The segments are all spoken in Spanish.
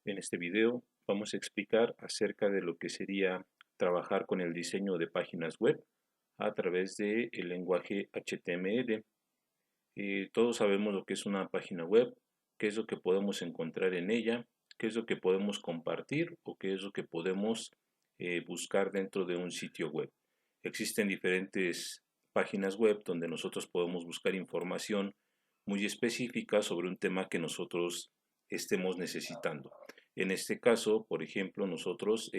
En este video vamos a explicar acerca de lo que sería trabajar con el diseño de páginas web a través del lenguaje HTML. Todos sabemos lo que es una página web, qué es lo que podemos encontrar en ella, qué es lo que podemos compartir o qué es lo que podemos buscar dentro de un sitio web. Existen diferentes páginas web donde nosotros podemos buscar información muy específica sobre un tema que nosotros estemos necesitando. En este caso, por ejemplo, nosotros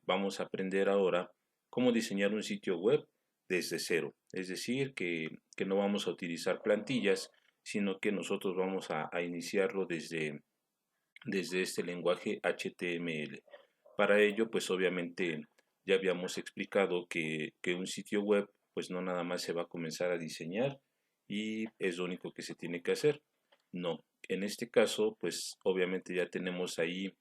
vamos a aprender ahora cómo diseñar un sitio web desde cero. Es decir, que no vamos a utilizar plantillas, sino que nosotros vamos a iniciarlo desde este lenguaje HTML. Para ello, pues obviamente ya habíamos explicado que un sitio web, pues no nada más se va a comenzar a diseñar y es lo único que se tiene que hacer. No, en este caso, pues obviamente ya tenemos ahí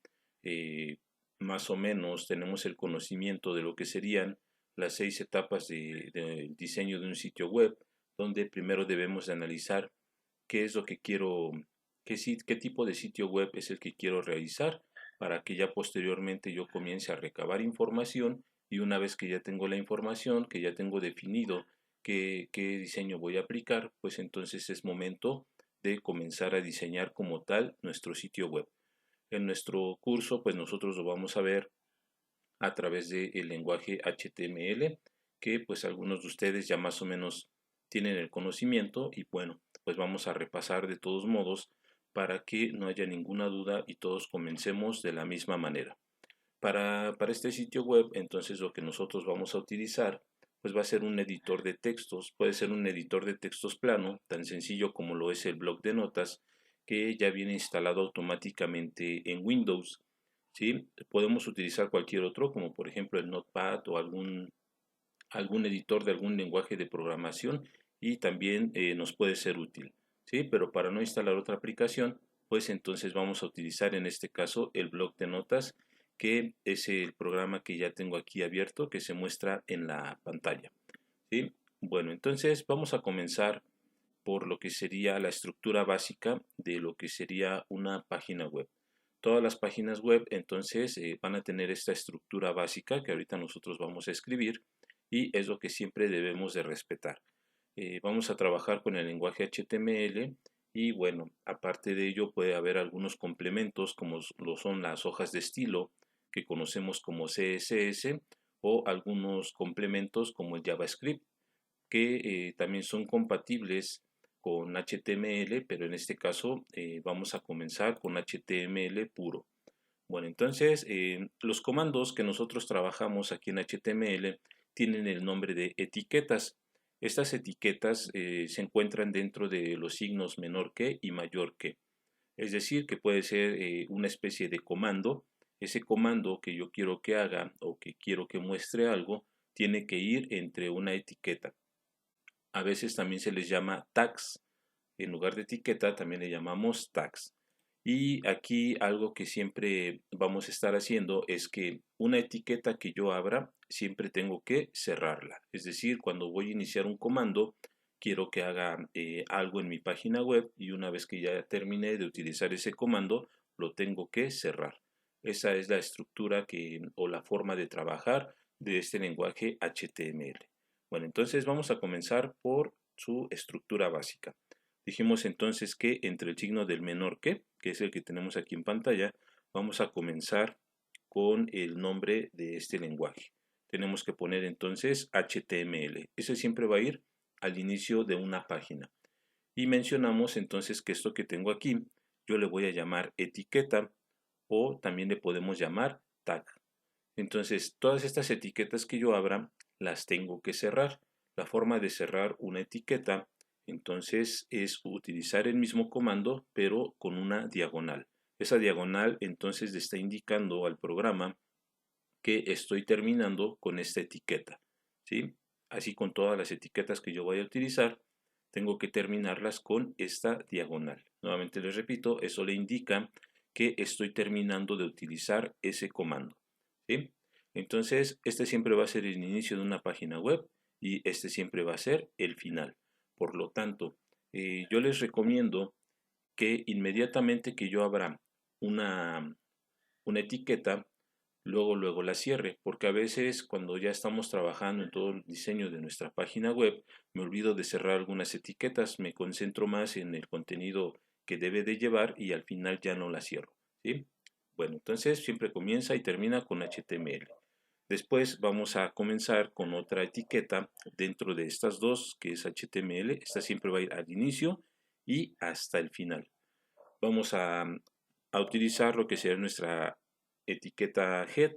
eh, más o menos, tenemos el conocimiento de lo que serían las 6 etapas del diseño de un sitio web, donde primero debemos de analizar qué es lo que quiero, qué tipo de sitio web es el que quiero realizar, para que ya posteriormente yo comience a recabar información y una vez que ya tengo la información, que ya tengo definido qué diseño voy a aplicar, pues entonces es momento de comenzar a diseñar como tal nuestro sitio web. En nuestro curso, pues nosotros lo vamos a ver a través del lenguaje HTML, que pues algunos de ustedes ya más o menos tienen el conocimiento y bueno, pues vamos a repasar de todos modos para que no haya ninguna duda y todos comencemos de la misma manera. Para este sitio web, entonces lo que nosotros vamos a utilizar pues va a ser un editor de textos, puede ser un editor de textos plano, tan sencillo como lo es el bloc de notas, que ya viene instalado automáticamente en Windows. ¿Sí? Podemos utilizar cualquier otro, como por ejemplo el Notepad o algún editor de algún lenguaje de programación y también nos puede ser útil. ¿Sí? Pero para no instalar otra aplicación, pues entonces vamos a utilizar en este caso el bloc de notas, que es el programa que ya tengo aquí abierto, que se muestra en la pantalla. ¿Sí? Bueno, entonces vamos a comenzar por lo que sería la estructura básica de lo que sería una página web. Todas las páginas web entonces van a tener esta estructura básica que ahorita nosotros vamos a escribir y es lo que siempre debemos de respetar. Vamos a trabajar con el lenguaje HTML y bueno, aparte de ello puede haber algunos complementos como lo son las hojas de estilo que conocemos como CSS o algunos complementos como el JavaScript que también son compatibles con HTML, pero en este caso vamos a comenzar con HTML puro. Bueno, entonces los comandos que nosotros trabajamos aquí en HTML tienen el nombre de etiquetas. Estas etiquetas se encuentran dentro de los signos menor que y mayor que. Es decir, que puede ser una especie de comando. Ese comando que yo quiero que haga o que quiero que muestre algo tiene que ir entre una etiqueta. A veces también se les llama tags. En lugar de etiqueta también le llamamos tags. Y aquí algo que siempre vamos a estar haciendo es que una etiqueta que yo abra siempre tengo que cerrarla. Es decir, cuando voy a iniciar un comando, quiero que haga algo en mi página web y una vez que ya termine de utilizar ese comando, lo tengo que cerrar. Esa es la estructura o la forma de trabajar de este lenguaje HTML. Bueno, entonces vamos a comenzar por su estructura básica. Dijimos entonces que entre el signo del menor que es el que tenemos aquí en pantalla, vamos a comenzar con el nombre de este lenguaje. Tenemos que poner entonces HTML. Ese siempre va a ir al inicio de una página. Y mencionamos entonces que esto que tengo aquí, yo le voy a llamar etiqueta o también le podemos llamar tag. Entonces, todas estas etiquetas que yo abra, las tengo que cerrar. La forma de cerrar una etiqueta, entonces, es utilizar el mismo comando, pero con una diagonal. Esa diagonal, entonces, le está indicando al programa que estoy terminando con esta etiqueta. ¿Sí? Así con todas las etiquetas que yo voy a utilizar, tengo que terminarlas con esta diagonal. Nuevamente les repito, eso le indica que estoy terminando de utilizar ese comando. ¿Sí? Entonces, este siempre va a ser el inicio de una página web y este siempre va a ser el final. Por lo tanto, yo les recomiendo que inmediatamente que yo abra una, una etiqueta, luego la cierre, porque a veces cuando ya estamos trabajando en todo el diseño de nuestra página web, me olvido de cerrar algunas etiquetas, me concentro más en el contenido que debe de llevar y al final ya no la cierro, ¿sí? Bueno, entonces siempre comienza y termina con HTML. Después vamos a comenzar con otra etiqueta dentro de estas dos, que es HTML. Esta siempre va a ir al inicio y hasta el final. Vamos a utilizar lo que sería nuestra etiqueta head,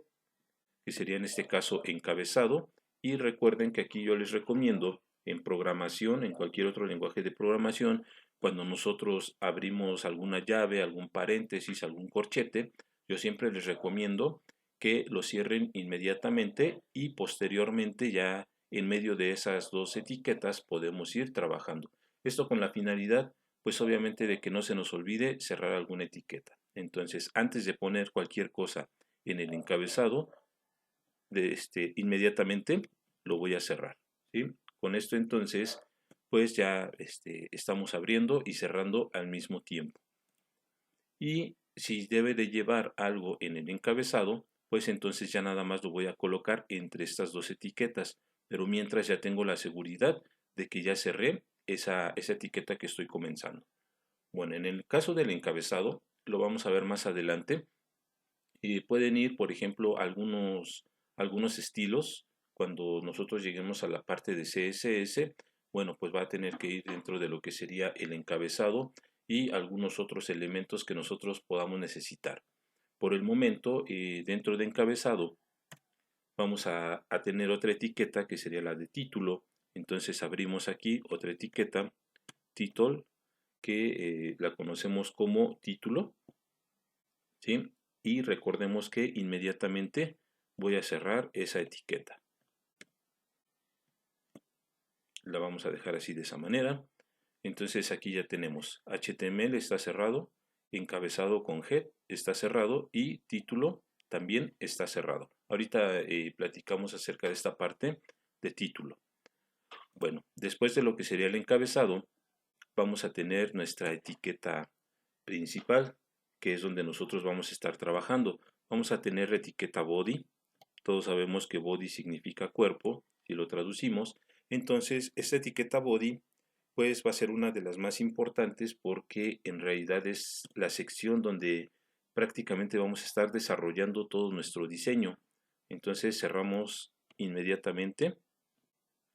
que sería en este caso encabezado. Y recuerden que aquí yo les recomiendo en programación, en cualquier otro lenguaje de programación, cuando nosotros abrimos alguna llave, algún paréntesis, algún corchete, yo siempre les recomiendo que lo cierren inmediatamente y posteriormente ya en medio de esas dos etiquetas podemos ir trabajando. Esto con la finalidad, pues obviamente de que no se nos olvide cerrar alguna etiqueta. Entonces, antes de poner cualquier cosa en el encabezado, inmediatamente lo voy a cerrar, ¿sí? Con esto entonces, pues ya estamos abriendo y cerrando al mismo tiempo. Y si debe de llevar algo en el encabezado, pues entonces ya nada más lo voy a colocar entre estas dos etiquetas, pero mientras ya tengo la seguridad de que ya cerré esa etiqueta que estoy comenzando. Bueno, en el caso del encabezado, lo vamos a ver más adelante, y pueden ir, por ejemplo, algunos estilos. Cuando nosotros lleguemos a la parte de CSS, bueno, pues va a tener que ir dentro de lo que sería el encabezado y algunos otros elementos que nosotros podamos necesitar. Por el momento, dentro de encabezado, vamos a tener otra etiqueta que sería la de título. Entonces abrimos aquí otra etiqueta, title, que la conocemos como título, ¿sí? Y recordemos que inmediatamente voy a cerrar esa etiqueta. La vamos a dejar así de esa manera. Entonces aquí ya tenemos HTML está cerrado, encabezado con head está cerrado y título también está cerrado. Ahorita platicamos acerca de esta parte de título. Bueno, después de lo que sería el encabezado, vamos a tener nuestra etiqueta principal, que es donde nosotros vamos a estar trabajando. Vamos a tener la etiqueta body. Todos sabemos que body significa cuerpo, si lo traducimos. Entonces, esta etiqueta body pues va a ser una de las más importantes porque en realidad es la sección donde prácticamente vamos a estar desarrollando todo nuestro diseño. Entonces cerramos inmediatamente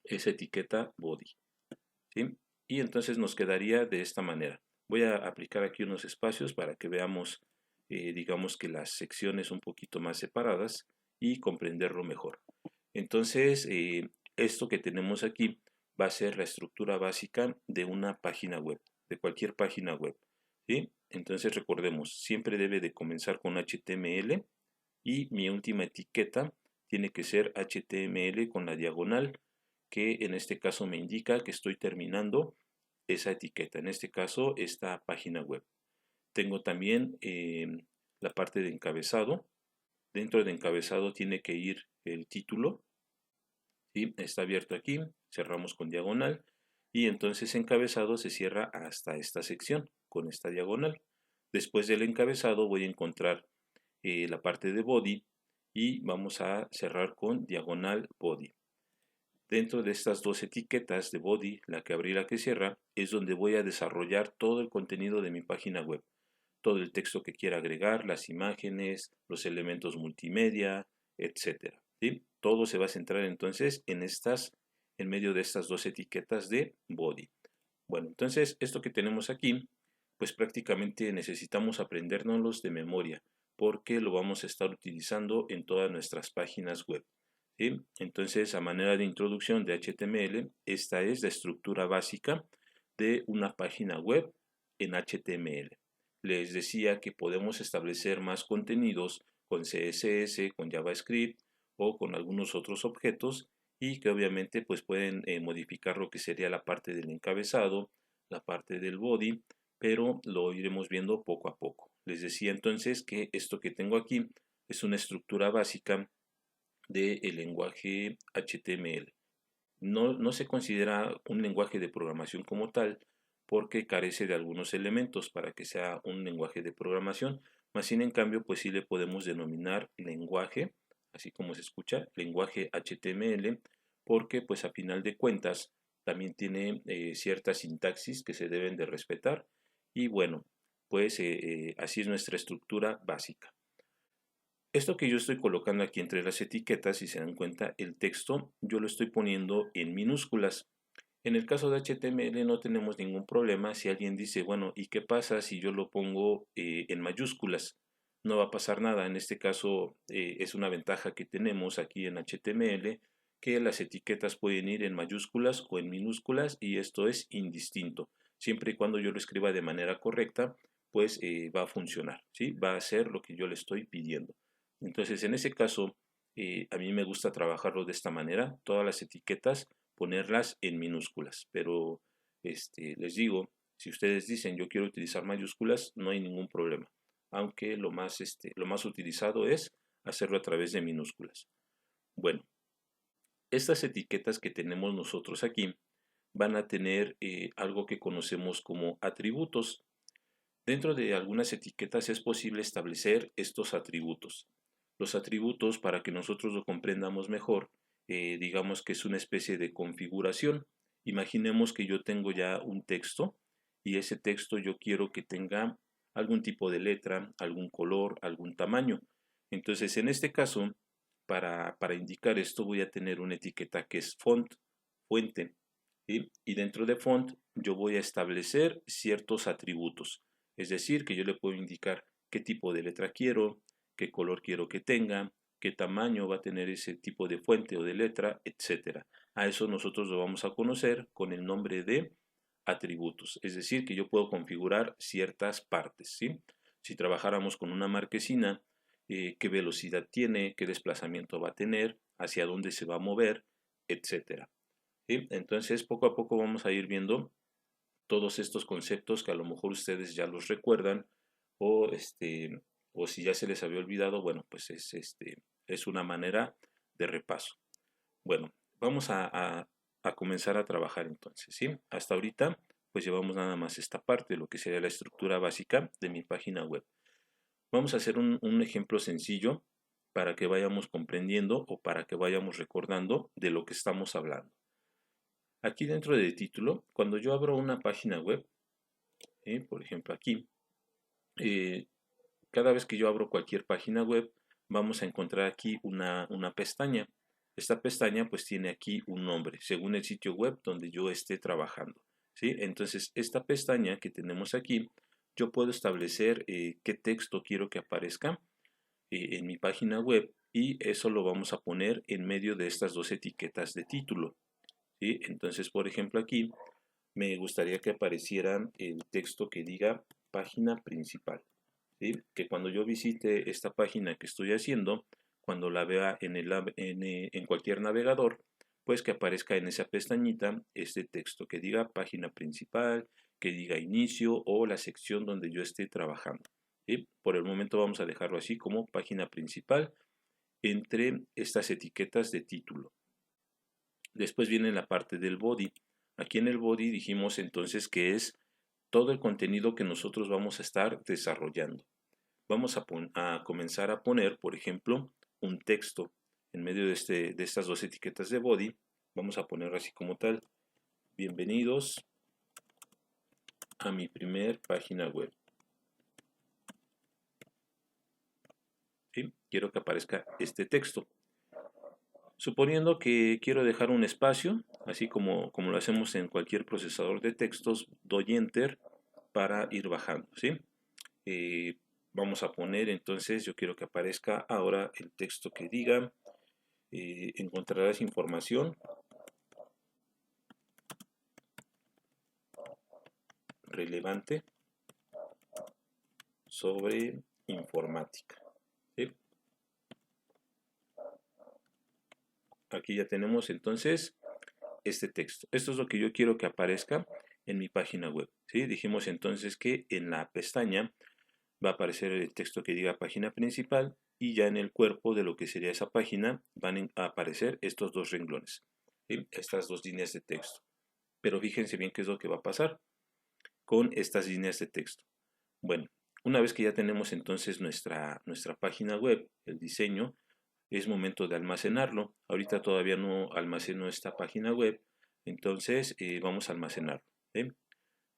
esa etiqueta body, ¿sí? Y entonces nos quedaría de esta manera. Voy a aplicar aquí unos espacios para que veamos, digamos que las secciones un poquito más separadas y comprenderlo mejor. Entonces, esto que tenemos aquí va a ser la estructura básica de una página web, de cualquier página web, ¿sí? Entonces recordemos, siempre debe de comenzar con HTML y mi última etiqueta tiene que ser HTML con la diagonal, que en este caso me indica que estoy terminando esa etiqueta, en este caso esta página web. Tengo también la parte de encabezado. Dentro de encabezado tiene que ir el título, ¿sí? Está abierto aquí, cerramos con diagonal y entonces encabezado se cierra hasta esta sección con esta diagonal. Después del encabezado voy a encontrar la parte de body y vamos a cerrar con diagonal body. Dentro de estas dos etiquetas de body, la que abre y la que cierra, es donde voy a desarrollar todo el contenido de mi página web. Todo el texto que quiera agregar, las imágenes, los elementos multimedia, etcétera, ¿sí? Todo se va a centrar entonces en medio de estas dos etiquetas de body. Bueno, entonces esto que tenemos aquí, pues prácticamente necesitamos aprendérnoslos de memoria, porque lo vamos a estar utilizando en todas nuestras páginas web, ¿sí? Entonces, a manera de introducción de HTML, esta es la estructura básica de una página web en HTML. Les decía que podemos establecer más contenidos con CSS, con JavaScript o con algunos otros objetos y que obviamente pues pueden modificar lo que sería la parte del encabezado, la parte del body, pero lo iremos viendo poco a poco. Les decía entonces que esto que tengo aquí es una estructura básica del lenguaje HTML. No se considera un lenguaje de programación como tal, porque carece de algunos elementos para que sea un lenguaje de programación, más sin en cambio pues sí le podemos denominar lenguaje, así como se escucha, lenguaje HTML, porque pues a final de cuentas también tiene cierta sintaxis que se deben de respetar y bueno, pues así es nuestra estructura básica. Esto que yo estoy colocando aquí entre las etiquetas, si se dan cuenta, el texto yo lo estoy poniendo en minúsculas. En el caso de HTML no tenemos ningún problema si alguien dice, bueno, ¿y qué pasa si yo lo pongo en mayúsculas? No va a pasar nada. En este caso es una ventaja que tenemos aquí en HTML, que las etiquetas pueden ir en mayúsculas o en minúsculas y esto es indistinto. Siempre y cuando yo lo escriba de manera correcta, pues va a funcionar, ¿sí? Va a hacer lo que yo le estoy pidiendo. Entonces, en ese caso, a mí me gusta trabajarlo de esta manera. Todas las etiquetas ponerlas en minúsculas, pero les digo, si ustedes dicen yo quiero utilizar mayúsculas, no hay ningún problema, aunque lo más utilizado es hacerlo a través de minúsculas. Bueno, estas etiquetas que tenemos nosotros aquí van a tener algo que conocemos como atributos. Dentro de algunas etiquetas es posible establecer estos atributos. Los atributos, para que nosotros lo comprendamos mejor, digamos que es una especie de configuración. Imaginemos que yo tengo ya un texto y ese texto yo quiero que tenga algún tipo de letra, algún color, algún tamaño. Entonces, en este caso, para indicar esto voy a tener una etiqueta que es font, fuente, ¿sí? Y dentro de font yo voy a establecer ciertos atributos. Es decir, que yo le puedo indicar qué tipo de letra quiero, qué color quiero que tenga, qué tamaño va a tener ese tipo de fuente o de letra, etcétera. A eso nosotros lo vamos a conocer con el nombre de atributos. Es decir, que yo puedo configurar ciertas partes, ¿sí? Si trabajáramos con una marquesina, qué velocidad tiene, qué desplazamiento va a tener, hacia dónde se va a mover, etcétera. ¿Sí? Entonces, poco a poco vamos a ir viendo todos estos conceptos que a lo mejor ustedes ya los recuerdan o o si ya se les había olvidado, bueno, pues es una manera de repaso. Bueno, vamos a comenzar a trabajar entonces, ¿sí? Hasta ahorita, pues llevamos nada más esta parte, lo que sería la estructura básica de mi página web. Vamos a hacer un ejemplo sencillo para que vayamos comprendiendo o para que vayamos recordando de lo que estamos hablando. Aquí dentro del título, cuando yo abro una página web, por ejemplo aquí, eh, cada vez que yo abro cualquier página web, vamos a encontrar aquí una pestaña. Esta pestaña pues tiene aquí un nombre, según el sitio web donde yo esté trabajando, ¿sí? Entonces, esta pestaña que tenemos aquí, yo puedo establecer qué texto quiero que aparezca en mi página web y eso lo vamos a poner en medio de estas dos etiquetas de título, ¿sí? Entonces, por ejemplo, aquí me gustaría que apareciera el texto que diga página principal, ¿sí? Que cuando yo visite esta página que estoy haciendo, cuando la vea en cualquier navegador, pues que aparezca en esa pestañita este texto que diga página principal, que diga inicio o la sección donde yo esté trabajando, ¿sí? Por el momento vamos a dejarlo así como página principal entre estas etiquetas de título. Después viene la parte del body. Aquí en el body dijimos entonces que es todo el contenido que nosotros vamos a estar desarrollando. Vamos a comenzar a poner, por ejemplo, un texto en medio de estas dos etiquetas de body. Vamos a poner así como tal: bienvenidos a mi primer página web. ¿Sí? Quiero que aparezca este texto. Suponiendo que quiero dejar un espacio, así como lo hacemos en cualquier procesador de textos, doy Enter para ir bajando, ¿sí? Vamos a poner entonces, yo quiero que aparezca ahora el texto que diga, encontrarás información relevante sobre informática, ¿sí? Aquí ya tenemos entonces este texto. Esto es lo que yo quiero que aparezca en mi página web, ¿sí? Dijimos entonces que en la pestaña va a aparecer el texto que diga página principal y ya en el cuerpo de lo que sería esa página van a aparecer estos dos renglones, ¿sí? Estas dos líneas de texto. Pero fíjense bien qué es lo que va a pasar. con estas líneas de texto. Bueno, una vez que ya tenemos entonces nuestra página web, el diseño, es momento de almacenarlo. Ahorita todavía no almaceno esta página web, entonces vamos a almacenarlo.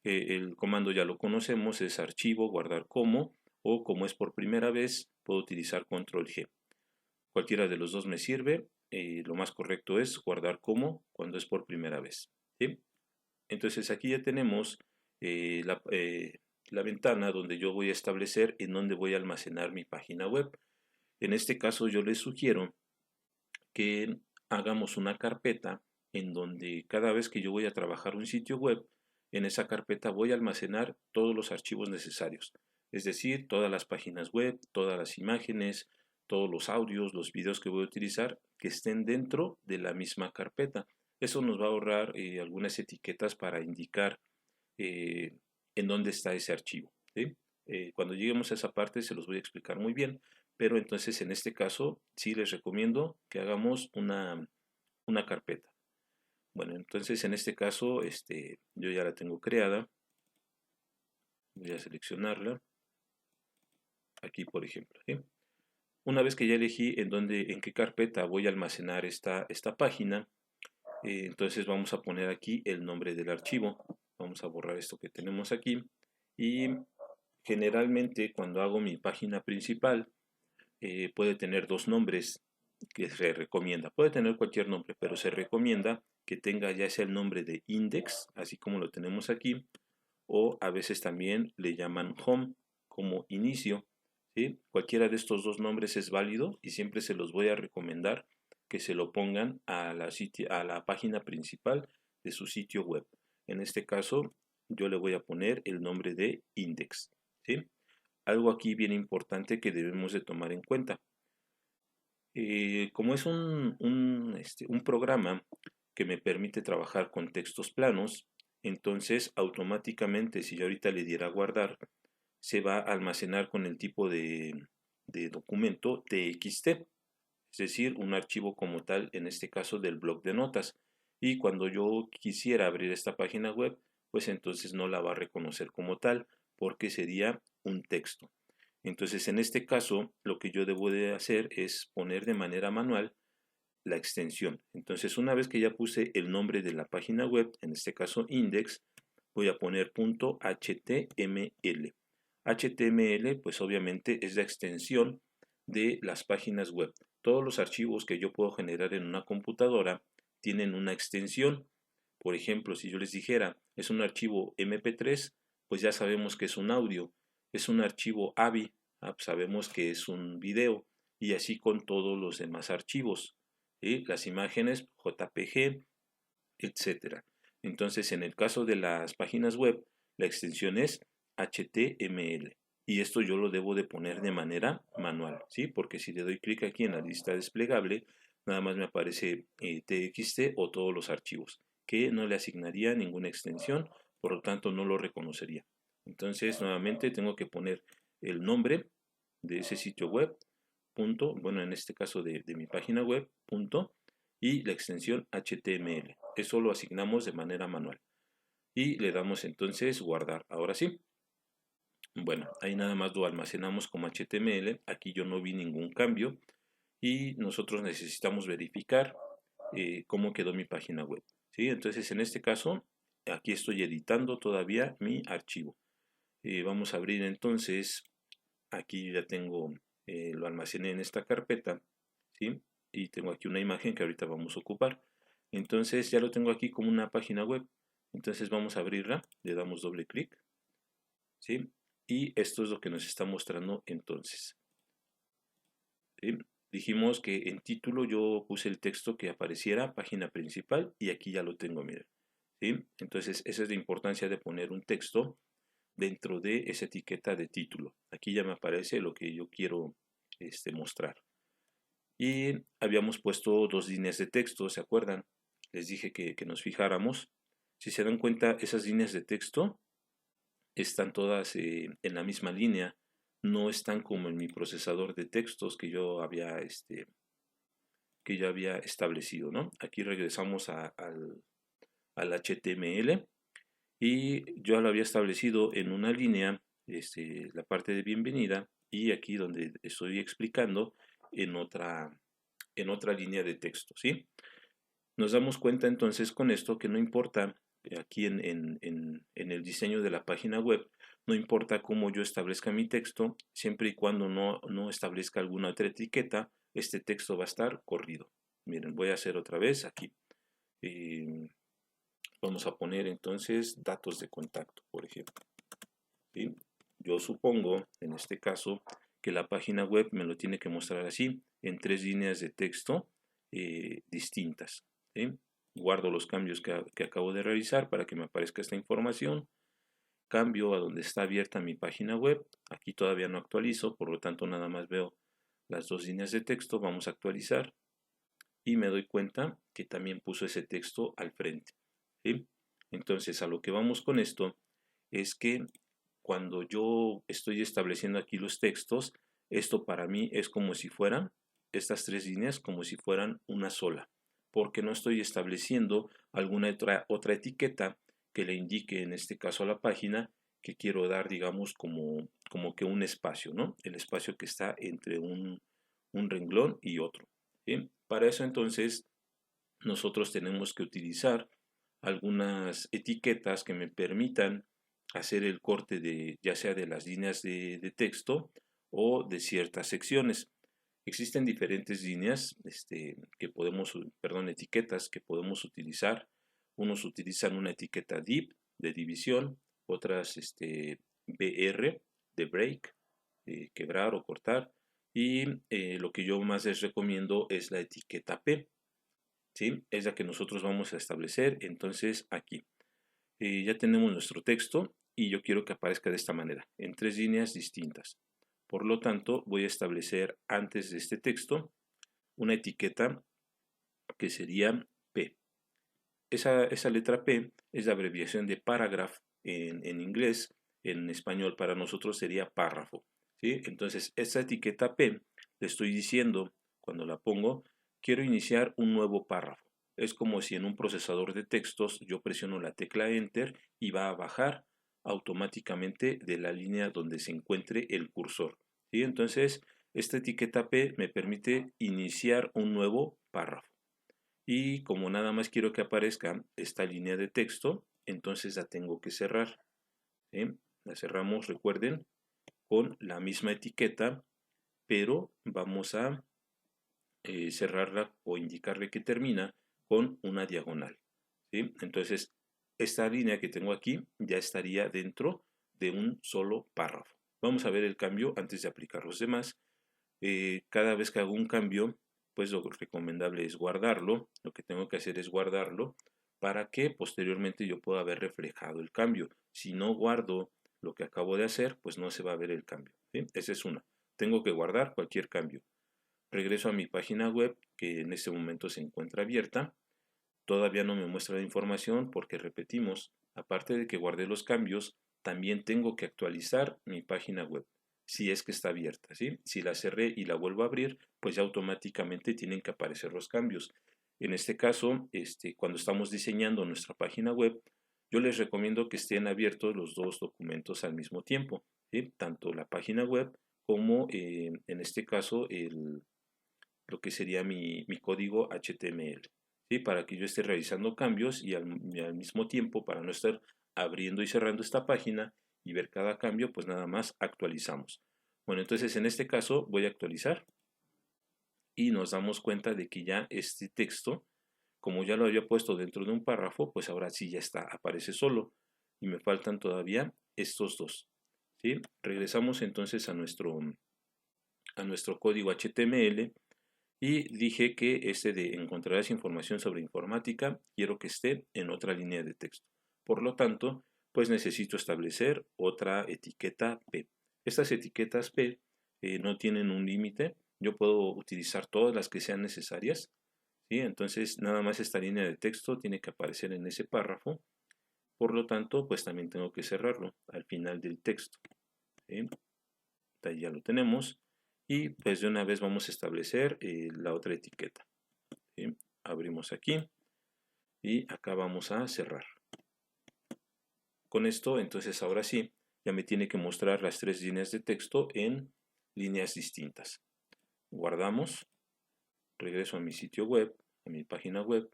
El comando ya lo conocemos, es archivo, guardar como, o como es por primera vez, puedo utilizar control G. Cualquiera de los dos me sirve. Lo más correcto es guardar como cuando es por primera vez. ¿Sí? Entonces aquí ya tenemos la ventana donde yo voy a establecer en dónde voy a almacenar mi página web. En este caso yo les sugiero que hagamos una carpeta en donde cada vez que yo voy a trabajar un sitio web, en esa carpeta voy a almacenar todos los archivos necesarios. Es decir, todas las páginas web, todas las imágenes, todos los audios, los videos que voy a utilizar, que estén dentro de la misma carpeta. Eso nos va a ahorrar algunas etiquetas para indicar en dónde está ese archivo. ¿Sí? Cuando lleguemos a esa parte se los voy a explicar muy bien, pero entonces en este caso sí les recomiendo que hagamos una carpeta. Bueno, entonces en este caso yo ya la tengo creada. Voy a seleccionarla. Aquí por ejemplo. ¿Sí? Una vez que ya elegí en qué carpeta voy a almacenar esta página, entonces vamos a poner aquí el nombre del archivo. Vamos a borrar esto que tenemos aquí. Y generalmente cuando hago mi página principal, puede tener dos nombres que se recomienda. Puede tener cualquier nombre, pero se recomienda que tenga ya sea el nombre de index, así como lo tenemos aquí, o a veces también le llaman home como inicio. ¿Sí? Cualquiera de estos dos nombres es válido y siempre se los voy a recomendar que se lo pongan a la página principal de su sitio web. En este caso, yo le voy a poner el nombre de index. ¿Sí? Algo aquí bien importante que debemos de tomar en cuenta. Como es un programa que me permite trabajar con textos planos, entonces automáticamente si yo ahorita le diera a guardar, se va a almacenar con el tipo de documento TXT, es decir, un archivo como tal, en este caso del bloc de notas. Y cuando yo quisiera abrir esta página web, pues entonces no la va a reconocer como tal, porque sería un texto. Entonces, en este caso, lo que yo debo de hacer es poner de manera manual la extensión. Entonces, una vez que ya puse el nombre de la página web, en este caso index, voy a poner .html. HTML, pues obviamente es la extensión de las páginas web. Todos los archivos que yo puedo generar en una computadora tienen una extensión. Por ejemplo, si yo les dijera, es un archivo MP3, pues ya sabemos que es un audio. Es un archivo AVI, pues sabemos que es un video. Y así con todos los demás archivos. ¿Sí? Las imágenes, JPG, etcétera. Entonces, en el caso de las páginas web, la extensión es HTML. Y esto yo lo debo de poner de manera manual, ¿sí? Porque si le doy clic aquí en la lista desplegable, nada más me aparece TXT o todos los archivos, que no le asignaría ninguna extensión, por lo tanto no lo reconocería. Entonces, nuevamente tengo que poner el nombre de ese sitio web, punto, bueno, en este caso de mi página web, punto, y la extensión HTML. Eso lo asignamos de manera manual. Y le damos entonces guardar. Ahora sí. Bueno, ahí nada más lo almacenamos como HTML. Aquí yo no vi ningún cambio. Y nosotros necesitamos verificar cómo quedó mi página web. ¿Sí? Entonces en este caso, aquí estoy editando todavía mi archivo. Vamos a abrir entonces. Aquí ya tengo, lo almacené en esta carpeta. ¿Sí? Y tengo aquí una imagen que ahorita vamos a ocupar. Entonces ya lo tengo aquí como una página web. Entonces vamos a abrirla, le damos doble clic, ¿sí? Y esto es lo que nos está mostrando entonces. ¿Sí? Dijimos que en título yo puse el texto que apareciera, página principal, y aquí ya lo tengo, miren. ¿Sí? Entonces esa es la importancia de poner un texto dentro de esa etiqueta de título. Aquí ya me aparece lo que yo quiero mostrar. Y habíamos puesto dos líneas de texto, ¿se acuerdan? Les dije que nos fijáramos. Si se dan cuenta, esas líneas de texto están todas en la misma línea. No están como en mi procesador de textos que yo había, establecido, ¿no? Aquí regresamos al HTML y yo lo había establecido en una línea, la parte de bienvenida, y aquí donde estoy explicando en otra línea de texto, ¿sí? Nos damos cuenta entonces con esto que no importa aquí en el diseño de la página web, no importa cómo yo establezca mi texto, siempre y cuando no establezca alguna otra etiqueta, este texto va a estar corrido. Miren, voy a hacer otra vez aquí. Vamos a poner entonces datos de contacto, por ejemplo. ¿Sí? Yo supongo, en este caso, que la página web me lo tiene que mostrar así, en 3 líneas de texto distintas. ¿Sí? Guardo los cambios que acabo de realizar para que me aparezca esta información. Cambio a donde está abierta mi página web. Aquí todavía no actualizo, por lo tanto nada más veo las 2 líneas de texto. Vamos a actualizar y me doy cuenta que también puso ese texto al frente. ¿Sí? Entonces, a lo que vamos con esto es que cuando yo estoy estableciendo aquí los textos, esto para mí es como si fueran estas 3 líneas, como si fueran una sola, porque no estoy estableciendo alguna otra etiqueta que le indique, en este caso a la página, que quiero dar, digamos, como que un espacio, ¿no? El espacio que está entre un renglón y otro. ¿Sí? Para eso entonces nosotros tenemos que utilizar algunas etiquetas que me permitan hacer el corte de ya sea de las líneas de texto o de ciertas secciones. Existen diferentes líneas etiquetas que podemos utilizar. Unos utilizan una etiqueta div de división, otras BR de break, quebrar o cortar, y lo que yo más les recomiendo es la etiqueta P. ¿Sí? Es la que nosotros vamos a establecer. Entonces aquí ya tenemos nuestro texto y yo quiero que aparezca de esta manera, en 3 líneas distintas. Por lo tanto, voy a establecer antes de este texto una etiqueta que sería P. Esa letra P es la abreviación de paragraph en inglés. En español para nosotros sería párrafo. ¿Sí? Entonces, esta etiqueta P le estoy diciendo, cuando la pongo, quiero iniciar un nuevo párrafo. Es como si en un procesador de textos yo presiono la tecla Enter y va a bajar automáticamente de la línea donde se encuentre el cursor. ¿Sí? Entonces, esta etiqueta P me permite iniciar un nuevo párrafo. Y como nada más quiero que aparezca esta línea de texto, entonces la tengo que cerrar. ¿Sí? La cerramos, recuerden, con la misma etiqueta, pero vamos a cerrarla o indicarle que termina con una diagonal. ¿Sí? Entonces, esta línea que tengo aquí ya estaría dentro de un solo párrafo. Vamos a ver el cambio antes de aplicar los demás. Cada vez que hago un cambio, pues lo recomendable es guardarlo. Lo que tengo que hacer es guardarlo para que posteriormente yo pueda ver reflejado el cambio. Si no guardo lo que acabo de hacer, pues no se va a ver el cambio. ¿Sí? Esa es una. Tengo que guardar cualquier cambio. Regreso a mi página web, que en este momento se encuentra abierta. Todavía no me muestra la información porque repetimos, aparte de que guardé los cambios, también tengo que actualizar mi página web si es que está abierta, ¿sí? Si la cerré y la vuelvo a abrir, pues ya automáticamente tienen que aparecer los cambios. En este caso, cuando estamos diseñando nuestra página web, yo les recomiendo que estén abiertos los 2 documentos al mismo tiempo, ¿sí? Tanto la página web como en este caso lo que sería mi código HTML. ¿Sí? Para que yo esté realizando cambios y al mismo tiempo, para no estar abriendo y cerrando esta página y ver cada cambio, pues nada más actualizamos. Bueno, entonces en este caso voy a actualizar y nos damos cuenta de que ya este texto, como ya lo había puesto dentro de un párrafo, pues ahora sí ya está, aparece solo y me faltan todavía estos dos. ¿Sí? Regresamos entonces a nuestro código HTML y dije que de encontrarás información sobre informática, quiero que esté en otra línea de texto. Por lo tanto, pues necesito establecer otra etiqueta P. Estas etiquetas P no tienen un límite. Yo puedo utilizar todas las que sean necesarias. ¿Sí? Entonces, nada más esta línea de texto tiene que aparecer en ese párrafo. Por lo tanto, pues también tengo que cerrarlo al final del texto. ¿Sí? Ahí ya lo tenemos. Y pues de una vez vamos a establecer la otra etiqueta. ¿Sí? Abrimos aquí y acá vamos a cerrar. Con esto, entonces ahora sí, ya me tiene que mostrar las 3 líneas de texto en líneas distintas. Guardamos, regreso a mi sitio web, a mi página web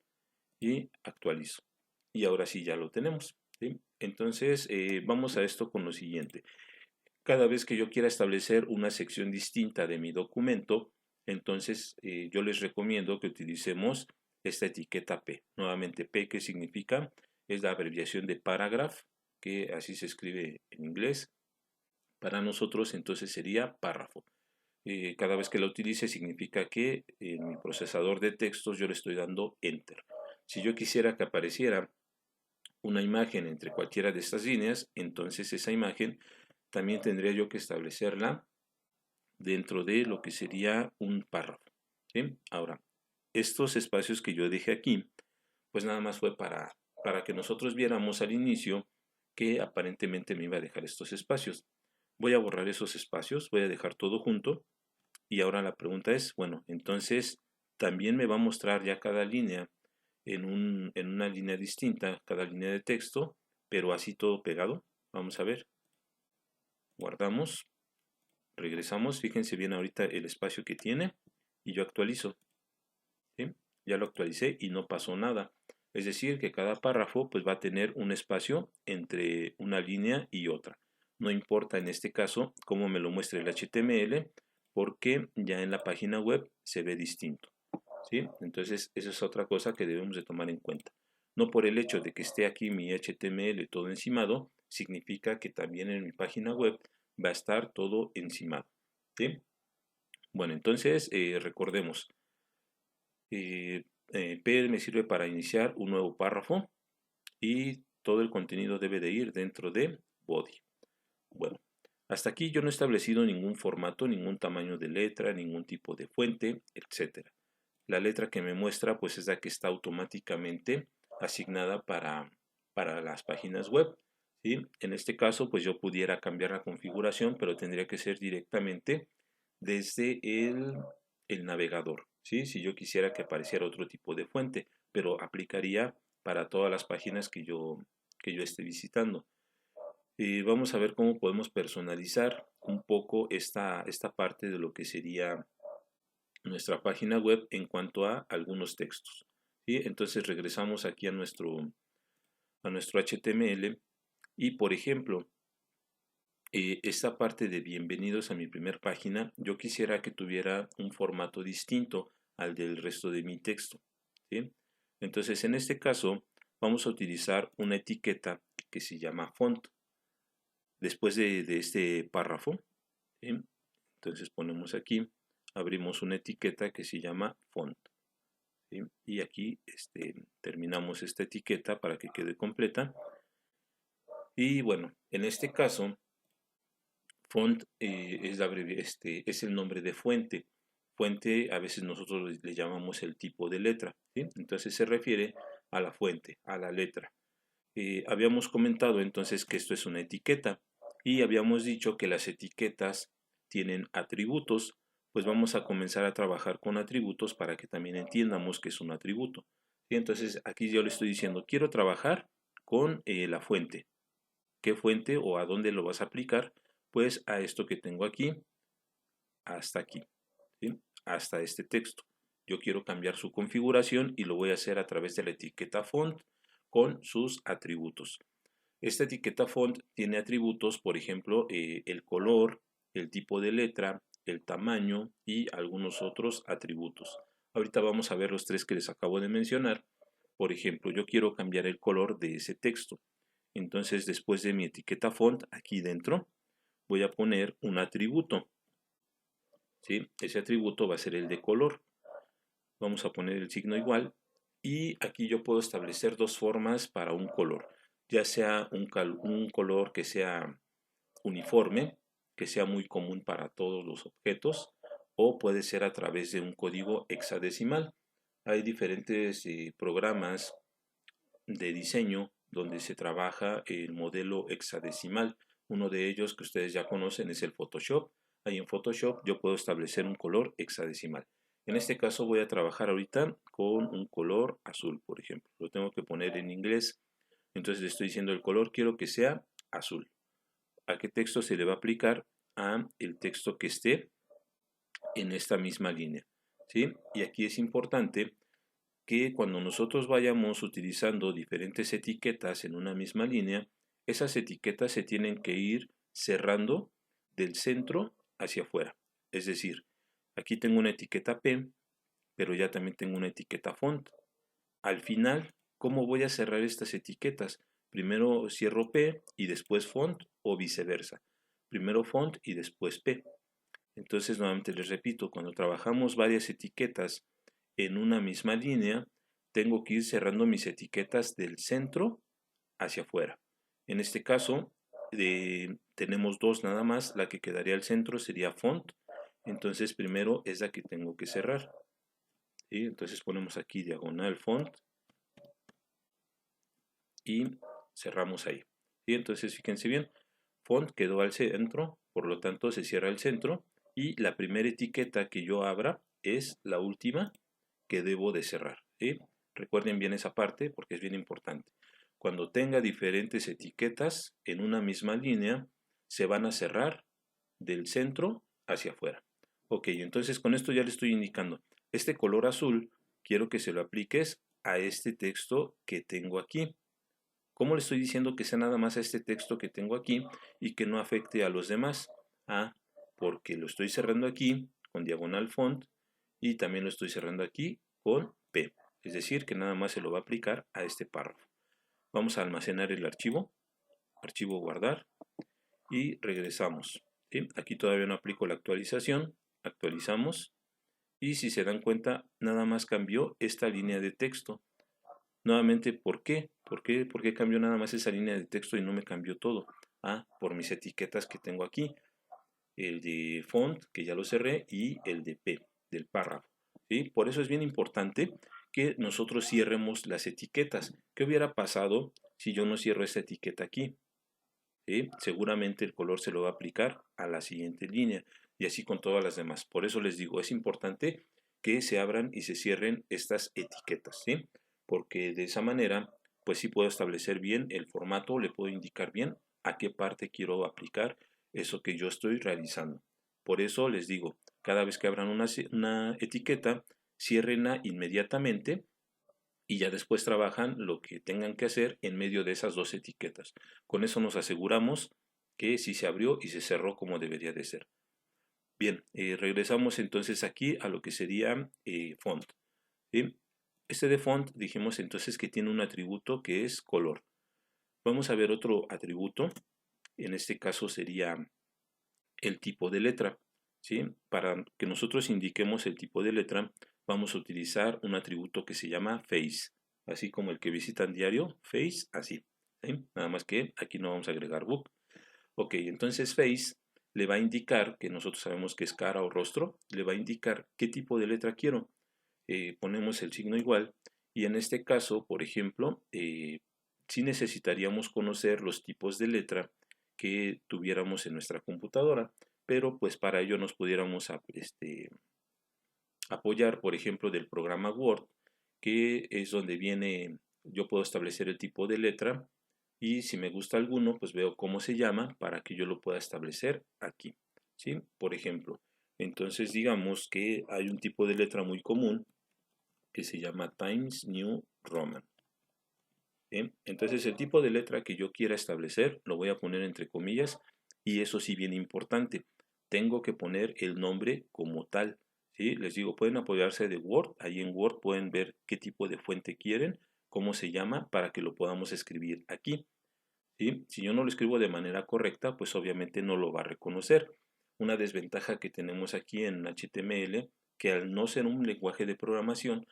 y actualizo. Y ahora sí ya lo tenemos, ¿sí? Entonces vamos a esto con lo siguiente. Cada vez que yo quiera establecer una sección distinta de mi documento, entonces yo les recomiendo que utilicemos esta etiqueta P. Nuevamente P, ¿qué significa? Es la abreviación de paragraph, que así se escribe en inglés. Para nosotros entonces sería párrafo. Cada vez que la utilice significa que en mi procesador de textos yo le estoy dando Enter. Si yo quisiera que apareciera una imagen entre cualquiera de estas líneas, entonces esa imagen también tendría yo que establecerla dentro de lo que sería un párrafo, ¿sí? Ahora, estos espacios que yo dejé aquí, pues nada más fue para que nosotros viéramos al inicio que aparentemente me iba a dejar estos espacios. Voy a borrar esos espacios, voy a dejar todo junto y ahora la pregunta es, bueno, entonces también me va a mostrar ya cada línea en una línea distinta, cada línea de texto, pero así todo pegado. Vamos a ver, guardamos, regresamos, fíjense bien ahorita el espacio que tiene y yo actualizo, ¿sí? Ya lo actualicé y no pasó nada. Es decir, que cada párrafo pues va a tener un espacio entre una línea y otra. No importa en este caso cómo me lo muestre el HTML, porque ya en la página web se ve distinto, ¿sí? Entonces, esa es otra cosa que debemos de tomar en cuenta. No por el hecho de que esté aquí mi HTML todo encimado, significa que también en mi página web va a estar todo encimado, ¿sí? Bueno, entonces recordemos, P me sirve para iniciar un nuevo párrafo y todo el contenido debe de ir dentro de body. Bueno, hasta aquí yo no he establecido ningún formato, ningún tamaño de letra, ningún tipo de fuente, etcétera. La letra que me muestra pues es la que está automáticamente asignada para las páginas web, ¿sí? En este caso pues yo pudiera cambiar la configuración, pero tendría que ser directamente desde el navegador, ¿sí? Si yo quisiera que apareciera otro tipo de fuente, pero aplicaría para todas las páginas que yo esté visitando. Vamos a ver cómo podemos personalizar un poco esta parte de lo que sería nuestra página web en cuanto a algunos textos, ¿sí? Entonces regresamos aquí a nuestro HTML y por ejemplo, esta parte de bienvenidos a mi primer página, yo quisiera que tuviera un formato distinto al del resto de mi texto, ¿sí? Entonces en este caso vamos a utilizar una etiqueta que se llama font. Después de este párrafo, ¿sí? Entonces ponemos aquí, abrimos una etiqueta que se llama font, ¿sí? Y aquí terminamos esta etiqueta para que quede completa. Y bueno, en este caso, font es el nombre de fuente. Fuente a veces nosotros le llamamos el tipo de letra, ¿sí? Entonces se refiere a la fuente, a la letra. Habíamos comentado entonces que esto es una etiqueta y habíamos dicho que las etiquetas tienen atributos, pues vamos a comenzar a trabajar con atributos para que también entiendamos que es un atributo. Y entonces aquí yo le estoy diciendo, quiero trabajar con la fuente. ¿Qué fuente o a dónde lo vas a aplicar? Pues a esto que tengo aquí, hasta aquí, ¿sí? Hasta este texto. Yo quiero cambiar su configuración y lo voy a hacer a través de la etiqueta font con sus atributos. Esta etiqueta font tiene atributos, por ejemplo, el color, el tipo de letra, el tamaño y algunos otros atributos. Ahorita vamos a ver los 3 que les acabo de mencionar. Por ejemplo, yo quiero cambiar el color de ese texto. Entonces, después de mi etiqueta font, aquí dentro, voy a poner un atributo, ¿sí? Ese atributo va a ser el de color. Vamos a poner el signo igual y aquí yo puedo establecer 2 formas para un color, ya sea un color que sea uniforme, que sea muy común para todos los objetos, o puede ser a través de un código hexadecimal. Hay diferentes programas de diseño donde se trabaja el modelo hexadecimal. Uno de ellos que ustedes ya conocen es el Photoshop. Ahí en Photoshop yo puedo establecer un color hexadecimal. En este caso voy a trabajar ahorita con un color azul, por ejemplo. Lo tengo que poner en inglés. Entonces le estoy diciendo el color quiero que sea azul. ¿A qué texto se le va a aplicar? A el texto que esté en esta misma línea, ¿sí? Y aquí es importante que cuando nosotros vayamos utilizando diferentes etiquetas en una misma línea, esas etiquetas se tienen que ir cerrando del centro hacia afuera. Es decir, aquí tengo una etiqueta P, pero ya también tengo una etiqueta font. Al final, ¿cómo voy a cerrar estas etiquetas? Primero cierro P y después font o viceversa. Primero font y después P. Entonces, nuevamente les repito, cuando trabajamos varias etiquetas en una misma línea, tengo que ir cerrando mis etiquetas del centro hacia afuera. En este caso, tenemos dos nada más, la que quedaría al centro sería font, entonces primero es la que tengo que cerrar. ¿Sí? Entonces ponemos aquí diagonal font y cerramos ahí. ¿Sí? Entonces fíjense bien, font quedó al centro, por lo tanto se cierra el centro y la primera etiqueta que yo abra es la última que debo de cerrar. ¿Sí? Recuerden bien esa parte porque es bien importante. Cuando tenga diferentes etiquetas en una misma línea, se van a cerrar del centro hacia afuera. Ok, entonces con esto ya le estoy indicando, este color azul quiero que se lo apliques a este texto que tengo aquí. ¿Cómo le estoy diciendo que sea nada más a este texto que tengo aquí y que no afecte a los demás? Ah, porque lo estoy cerrando aquí con diagonal font y también lo estoy cerrando aquí con P. Es decir, que nada más se lo va a aplicar a este párrafo. Vamos a almacenar el archivo, archivo guardar y regresamos. ¿Sí? Aquí todavía no aplico la actualización, actualizamos y si se dan cuenta nada más cambió esta línea de texto. Nuevamente, ¿por qué? ¿Por qué cambió nada más esa línea de texto y no me cambió todo? Ah, por mis etiquetas que tengo aquí. El de font, que ya lo cerré, y el de P, del párrafo. ¿Sí? Por eso es bien importante que nosotros cierremos las etiquetas. ¿Qué hubiera pasado si yo no cierro esta etiqueta aquí? ¿Sí? Seguramente el color se lo va a aplicar a la siguiente línea y así con todas las demás. Por eso les digo, es importante que se abran y se cierren estas etiquetas, ¿sí? Porque de esa manera, pues sí puedo establecer bien el formato, le puedo indicar bien a qué parte quiero aplicar eso que yo estoy realizando. Por eso les digo, cada vez que abran una etiqueta, ciérrenla inmediatamente y ya después trabajan lo que tengan que hacer en medio de esas dos etiquetas. Con eso nos aseguramos que sí se abrió y se cerró como debería de ser. Bien, regresamos entonces aquí a lo que sería font. ¿Sí? Este de font dijimos entonces que tiene un atributo que es color. Vamos a ver otro atributo, en este caso sería el tipo de letra. ¿Sí? Para que nosotros indiquemos el tipo de letra, vamos a utilizar un atributo que se llama face, así como el que visitan diario, face, así. ¿Sí? Nada más que aquí no vamos a agregar book. Ok, entonces face le va a indicar, que nosotros sabemos que es cara o rostro, le va a indicar qué tipo de letra quiero. Ponemos el signo igual y en este caso, por ejemplo, sí necesitaríamos conocer los tipos de letra que tuviéramos en nuestra computadora, pero pues para ello nos pudiéramos apoyar, por ejemplo, del programa Word, que es donde viene, yo puedo establecer el tipo de letra y si me gusta alguno, pues veo cómo se llama para que yo lo pueda establecer aquí, ¿sí? Por ejemplo, entonces digamos que hay un tipo de letra muy común que se llama Times New Roman. ¿Sí? Entonces el tipo de letra que yo quiera establecer lo voy a poner entre comillas y eso sí bien importante, tengo que poner el nombre como tal. ¿Sí? Les digo, pueden apoyarse de Word, ahí en Word pueden ver qué tipo de fuente quieren, cómo se llama para que lo podamos escribir aquí. ¿Sí? Si yo no lo escribo de manera correcta, pues obviamente no lo va a reconocer. Una desventaja que tenemos aquí en HTML, que al no ser un lenguaje de programación,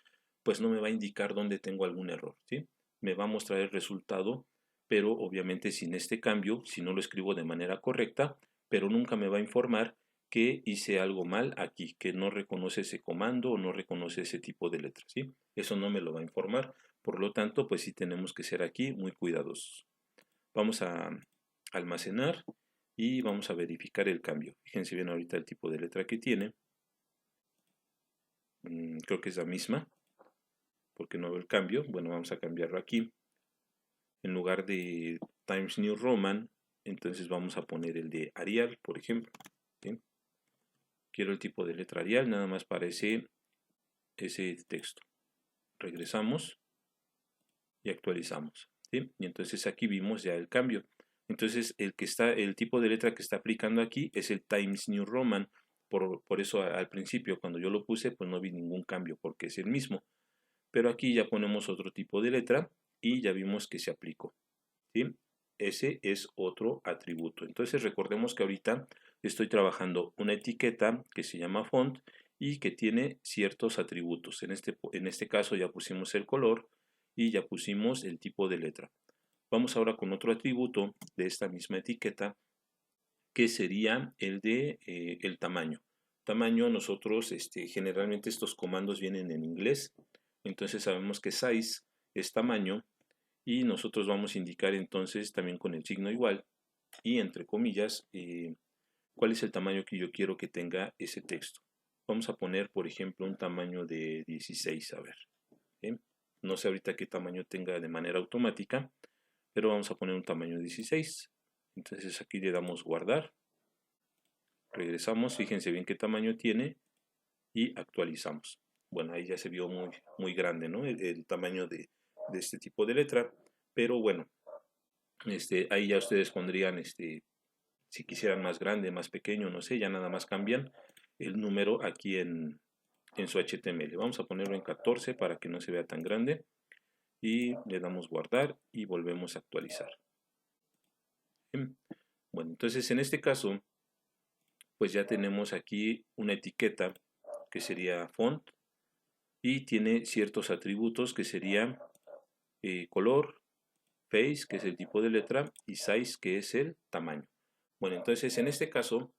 pues no me va a indicar dónde tengo algún error, ¿sí? Me va a mostrar el resultado, pero obviamente sin este cambio, si no lo escribo de manera correcta, pero nunca me va a informar que hice algo mal aquí, que no reconoce ese comando o no reconoce ese tipo de letras, ¿sí? Eso no me lo va a informar. Por lo tanto, pues sí tenemos que ser aquí muy cuidadosos. Vamos a almacenar y vamos a verificar el cambio. Fíjense bien ahorita el tipo de letra que tiene. Creo que es la misma, porque no veo el cambio. Bueno, vamos a cambiarlo aquí. en lugar de Times New Roman, entonces vamos a poner el de Arial, por ejemplo. ¿Sí? Quiero el tipo de letra Arial, nada más para ese texto. Regresamos y actualizamos. ¿Sí? Y entonces aquí vimos ya el cambio. Entonces el tipo de letra que está aplicando aquí es el Times New Roman. Por eso al principio cuando yo lo puse pues no vi ningún cambio porque es el mismo. Pero aquí ya ponemos otro tipo de letra y ya vimos que se aplicó. ¿Sí? Ese es otro atributo. Entonces recordemos que ahorita estoy trabajando una etiqueta que se llama font y que tiene ciertos atributos. En este caso ya pusimos el color y ya pusimos el tipo de letra. Vamos ahora con otro atributo de esta misma etiqueta que sería el de el tamaño. Tamaño, nosotros generalmente estos comandos vienen en inglés, entonces sabemos que size es tamaño y nosotros vamos a indicar entonces también con el signo igual y entre comillas cuál es el tamaño que yo quiero que tenga ese texto. Vamos a poner por ejemplo un tamaño de 16, a ver. ¿Sí? No sé ahorita qué tamaño tenga de manera automática, pero vamos a poner un tamaño 16. Entonces aquí le damos guardar, regresamos, fíjense bien qué tamaño tiene y actualizamos. Bueno, ahí ya se vio muy grande, ¿no? El tamaño de este tipo de letra, pero bueno, ahí ya ustedes pondrían, si quisieran más grande, más pequeño, no sé, ya nada más cambian el número aquí en su HTML. Vamos a ponerlo en 14 para que no se vea tan grande y le damos guardar y volvemos a actualizar. Bien. Bueno, entonces en este caso, pues ya tenemos aquí una etiqueta que sería font y tiene ciertos atributos que serían color, face, que es el tipo de letra, y size, que es el tamaño. Bueno, entonces en este caso,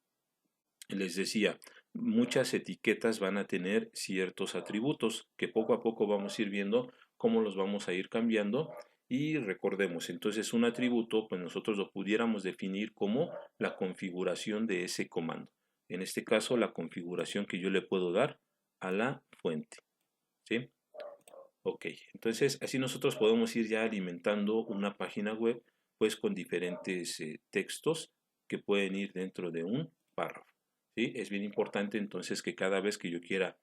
les decía, muchas etiquetas van a tener ciertos atributos que poco a poco vamos a ir viendo cómo los vamos a ir cambiando. Y recordemos, entonces un atributo, pues nosotros lo pudiéramos definir como la configuración de ese comando. En este caso, la configuración que yo le puedo dar a la fuente. ¿Sí? Ok, entonces así nosotros podemos ir ya alimentando una página web pues con diferentes textos que pueden ir dentro de un párrafo. ¿Sí? Es bien importante entonces que cada vez que yo quiera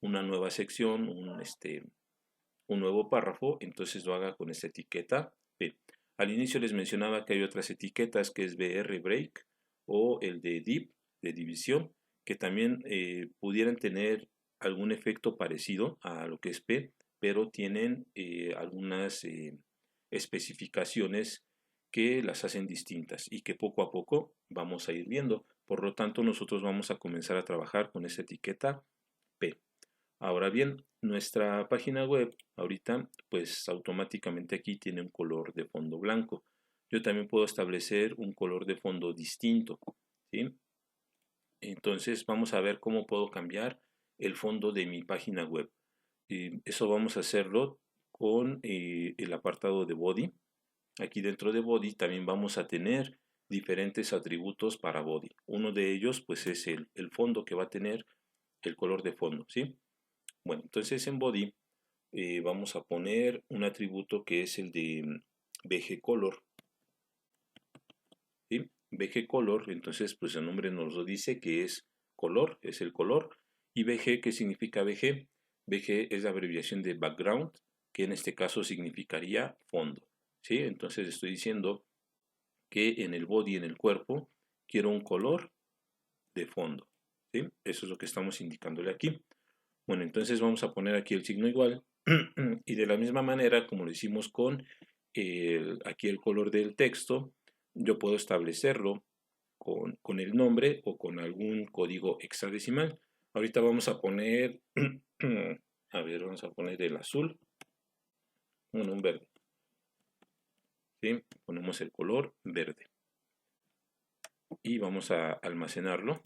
una nueva sección, un nuevo párrafo, entonces lo haga con esta etiqueta B. Al inicio les mencionaba que hay otras etiquetas que es BR break o el de div, de división, que también pudieran tener algún efecto parecido a lo que es P, pero tienen algunas especificaciones que las hacen distintas y que poco a poco vamos a ir viendo. Por lo tanto, nosotros vamos a comenzar a trabajar con esa etiqueta P. Ahora bien, nuestra página web ahorita pues automáticamente aquí tiene un color de fondo blanco. Yo también puedo establecer un color de fondo distinto, ¿sí? Entonces vamos a ver cómo puedo cambiar el fondo de mi página web. Eso vamos a hacerlo con el apartado de body. Aquí dentro de body también vamos a tener diferentes atributos para body. Uno de ellos pues es el fondo que va a tener el color de fondo, ¿sí? Bueno, entonces en body vamos a poner un atributo que es el de BG color. ¿Sí? BG color, entonces pues el nombre nos lo dice que es color, es el color. Y BG, ¿qué significa BG? BG es la abreviación de background, que en este caso significaría fondo. ¿Sí? Entonces estoy diciendo que en el body, en el cuerpo, quiero un color de fondo. ¿Sí? Eso es lo que estamos indicándole aquí. Bueno, entonces vamos a poner aquí el signo igual y de la misma manera como lo hicimos con aquí el color del texto, yo puedo establecerlo con el nombre o con algún código hexadecimal. Ahorita vamos a poner, a ver, vamos a poner el azul, bueno, un verde. ¿Sí? Ponemos el color verde y vamos a almacenarlo.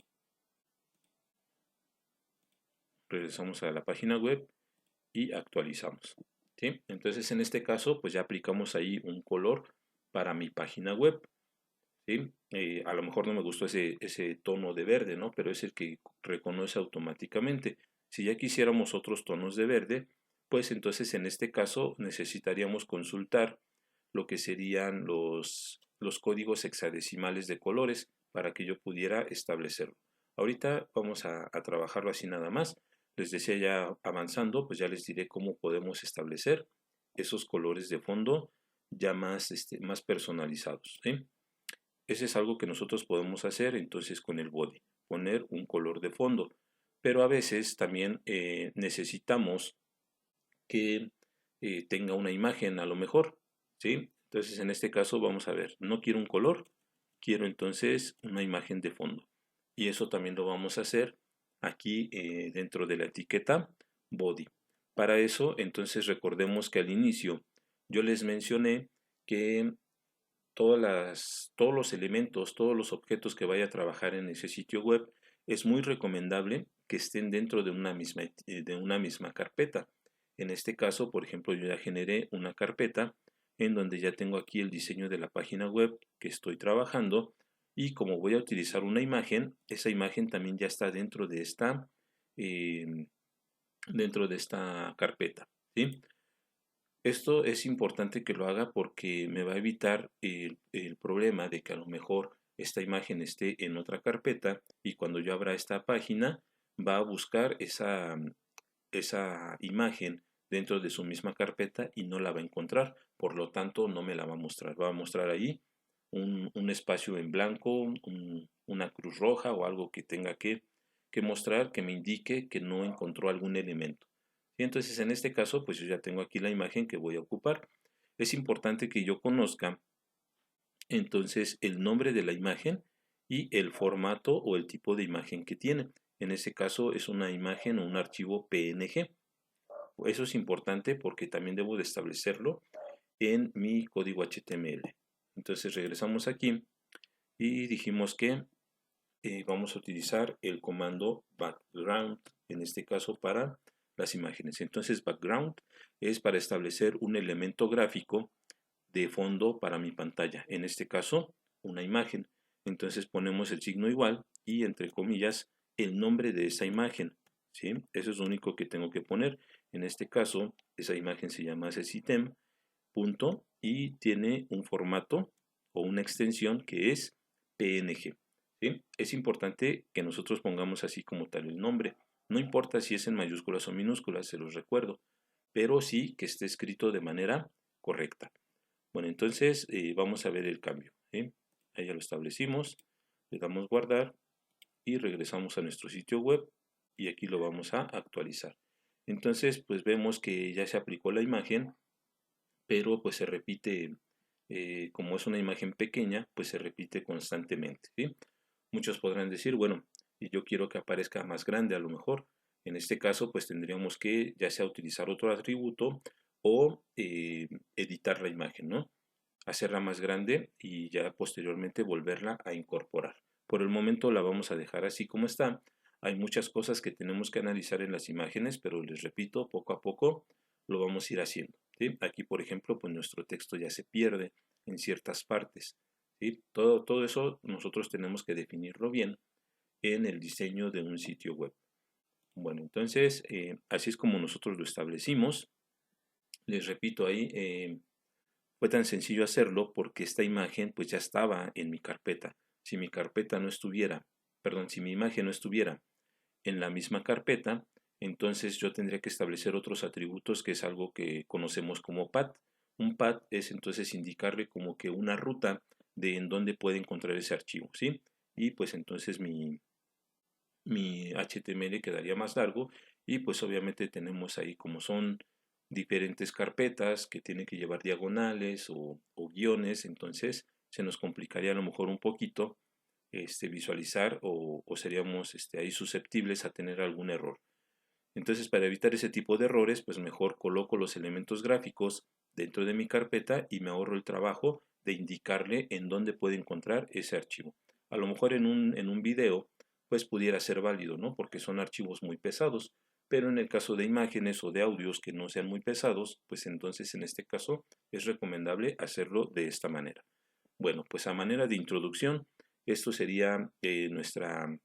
Regresamos a la página web y actualizamos. ¿Sí? Entonces en este caso pues ya aplicamos ahí un color para mi página web. ¿Sí? A lo mejor no me gustó ese tono de verde, ¿no? Pero es el que reconoce automáticamente. Si ya quisiéramos otros tonos de verde, pues entonces en este caso necesitaríamos consultar lo que serían los códigos hexadecimales de colores para que yo pudiera establecerlo. Ahorita vamos a trabajarlo así nada más. Les decía, ya avanzando, pues ya les diré cómo podemos establecer esos colores de fondo ya más personalizados, ¿sí? Ese es algo que nosotros podemos hacer entonces con el body, poner un color de fondo. Pero a veces también necesitamos que tenga una imagen a lo mejor, ¿sí? Entonces en este caso vamos a ver, no quiero un color, quiero entonces una imagen de fondo. Y eso también lo vamos a hacer aquí dentro de la etiqueta body. Para eso, entonces recordemos que al inicio yo les mencioné que todos los elementos, todos los objetos que vaya a trabajar en ese sitio web, es muy recomendable que estén dentro de una misma carpeta. En este caso, por ejemplo, yo ya generé una carpeta en donde ya tengo aquí el diseño de la página web que estoy trabajando, y como voy a utilizar una imagen, esa imagen también ya está eh, dentro de esta carpeta, ¿sí? Esto es importante que lo haga porque me va a evitar el problema de que a lo mejor esta imagen esté en otra carpeta y cuando yo abra esta página va a buscar esa imagen dentro de su misma carpeta y no la va a encontrar. Por lo tanto, no me la va a mostrar. Va a mostrar ahí un espacio en blanco, una cruz roja o algo que tenga que mostrar que me indique que no encontró algún elemento. Y entonces en este caso, pues yo ya tengo aquí la imagen que voy a ocupar. Es importante que yo conozca entonces el nombre de la imagen y el formato o el tipo de imagen que tiene. En este caso es una imagen o un archivo PNG. Eso es importante porque también debo de establecerlo en mi código HTML. Entonces regresamos aquí y dijimos que vamos a utilizar el comando background, en este caso para las imágenes. Entonces background es para establecer un elemento gráfico de fondo para mi pantalla, en este caso una imagen. Entonces ponemos el signo igual y entre comillas el nombre de esa imagen, ¿sí? Eso es lo único que tengo que poner. En este caso esa imagen se llama system punto y tiene un formato o una extensión que es PNG, ¿sí? Es importante que nosotros pongamos así como tal el nombre. No importa si es en mayúsculas o minúsculas, se los recuerdo, pero sí que esté escrito de manera correcta. Bueno, entonces vamos a ver el cambio, ¿sí? Ahí ya lo establecimos, le damos guardar y regresamos a nuestro sitio web y aquí lo vamos a actualizar. Entonces, pues vemos que ya se aplicó la imagen, pero pues se repite, como es una imagen pequeña, pues se repite constantemente, ¿sí? Muchos podrán decir, bueno, y yo quiero que aparezca más grande a lo mejor. En este caso, pues tendríamos que ya sea utilizar otro atributo o editar la imagen, ¿no? Hacerla más grande y ya posteriormente volverla a incorporar. Por el momento la vamos a dejar así como está. Hay muchas cosas que tenemos que analizar en las imágenes, pero les repito, poco a poco lo vamos a ir haciendo, ¿sí? Aquí, por ejemplo, pues nuestro texto ya se pierde en ciertas partes, ¿sí? Todo eso nosotros tenemos que definirlo bien en el diseño de un sitio web. Bueno, entonces, así es como nosotros lo establecimos. Les repito ahí, fue tan sencillo hacerlo porque esta imagen pues ya estaba en mi carpeta. Si mi carpeta no estuviera, perdón, si mi imagen no estuviera en la misma carpeta, entonces yo tendría que establecer otros atributos, que es algo que conocemos como path. Un path es entonces indicarle como que una ruta de en dónde puede encontrar ese archivo, ¿sí? Y pues entonces mi HTML quedaría más largo y pues obviamente tenemos ahí como son diferentes carpetas que tienen que llevar diagonales o guiones, entonces se nos complicaría a lo mejor un poquito visualizar o seríamos ahí susceptibles a tener algún error. Entonces, para evitar ese tipo de errores, pues mejor coloco los elementos gráficos dentro de mi carpeta y me ahorro el trabajo de indicarle en dónde puede encontrar ese archivo. A lo mejor en un video, pues pudiera ser válido, ¿no? Porque son archivos muy pesados, pero en el caso de imágenes o de audios que no sean muy pesados, pues entonces en este caso es recomendable hacerlo de esta manera. Bueno, pues a manera de introducción, esto sería nuestra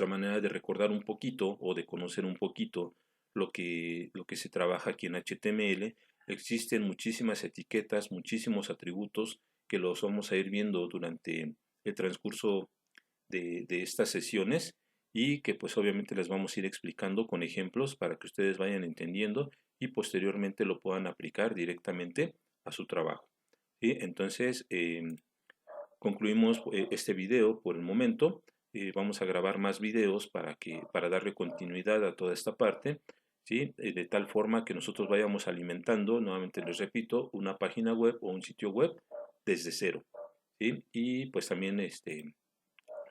manera de recordar un poquito o de conocer un poquito lo que se trabaja aquí en HTML existen muchísimas etiquetas, muchísimos atributos que los vamos a ir viendo durante el transcurso de estas sesiones y que pues obviamente les vamos a ir explicando con ejemplos para que ustedes vayan entendiendo y posteriormente lo puedan aplicar directamente a su trabajo. ¿Sí? Entonces, concluimos este video por el momento. Vamos a grabar más videos para darle continuidad a toda esta parte, ¿sí? De tal forma que nosotros vayamos alimentando, nuevamente les repito, una página web o un sitio web desde cero, ¿sí? Y pues también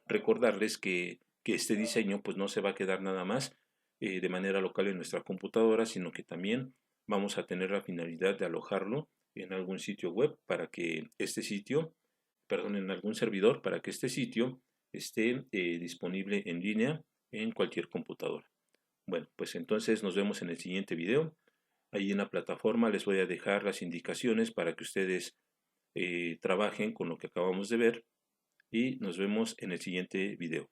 recordarles que este diseño pues no se va a quedar nada más de manera local en nuestra computadora, sino que también vamos a tener la finalidad de alojarlo en algún sitio web para que este sitio, perdón, en algún servidor para que este sitio esté disponible en línea en cualquier computadora. Bueno, pues entonces nos vemos en el siguiente video. Ahí en la plataforma les voy a dejar las indicaciones para que ustedes trabajen con lo que acabamos de ver y nos vemos en el siguiente video.